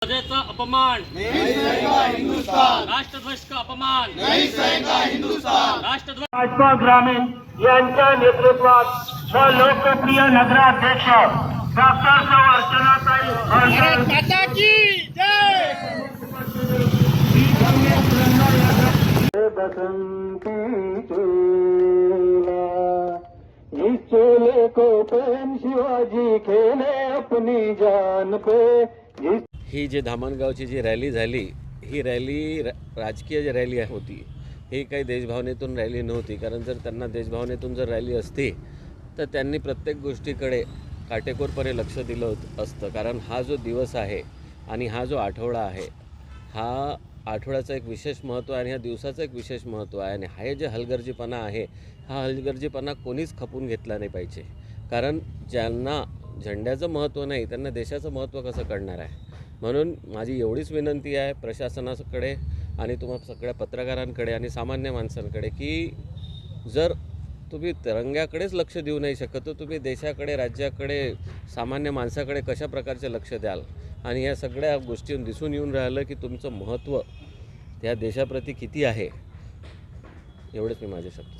ध्वजेचा अपमान नहीं सहेगा हिंदुस्तान, राष्ट्रध्वज का अपमान नहीं सहेगा हिंदुस्तान। राष्ट्रध्वज भाजपा ग्रामीण यांच्या नेतृत्वात व लोकप्रिय नगराध्यक्ष डॉक्टर सौ अर्चनाताई भारत माता की जय। बसंती चोला इस चोले को प्रेम शिवाजी खेले अपनी जान पे। ही जी धामणगावची जी रॅली झाली, ही रॅली राजकीय रॅली होती, ही काही देशभावनेतून रॅली नव्हती। कारण जर त्यांना देशभावनेतून जर रॅली असती तर त्यांनी प्रत्येक गोष्टीकडे काटेकोरपणे लक्ष दिलं असतं। कारण हा जो दिवस आहे आणि हा जो आठवडा आहे, हा आठवड्याचं एक विशेष महत्त्व आहे आणि ह्या दिवसाचं एक विशेष महत्त्व आहे। आणि हा जे हलगर्जीपणा आहे, हा हलगर्जीपणा कोणीच खपून घेतला नाही पाहिजे। कारण ज्यांना झेंड्याचं महत्त्व नाही त्यांना देशाचं महत्त्व कसं कळणार आहे। म्हणून माझी एवढीच विनंती आहे प्रशासनाकडे आणि तुम्हा सगळ्या पत्रकारांकडे आणि सामान्य माणसांकडे की जर तुम्ही तिरंग्याकडेच लक्ष देऊ नाही शकत तर तुम्ही देशाकडे, राज्याकडे, सामान्य माणसाकडे कशा प्रकारचे लक्ष द्याल। आणि या सगळ्या गोष्टींनी दिसून येऊन राहिलं की तुमचं महत्त्व या देशाप्रती किती आहे। एवढेच मी माझे शब्द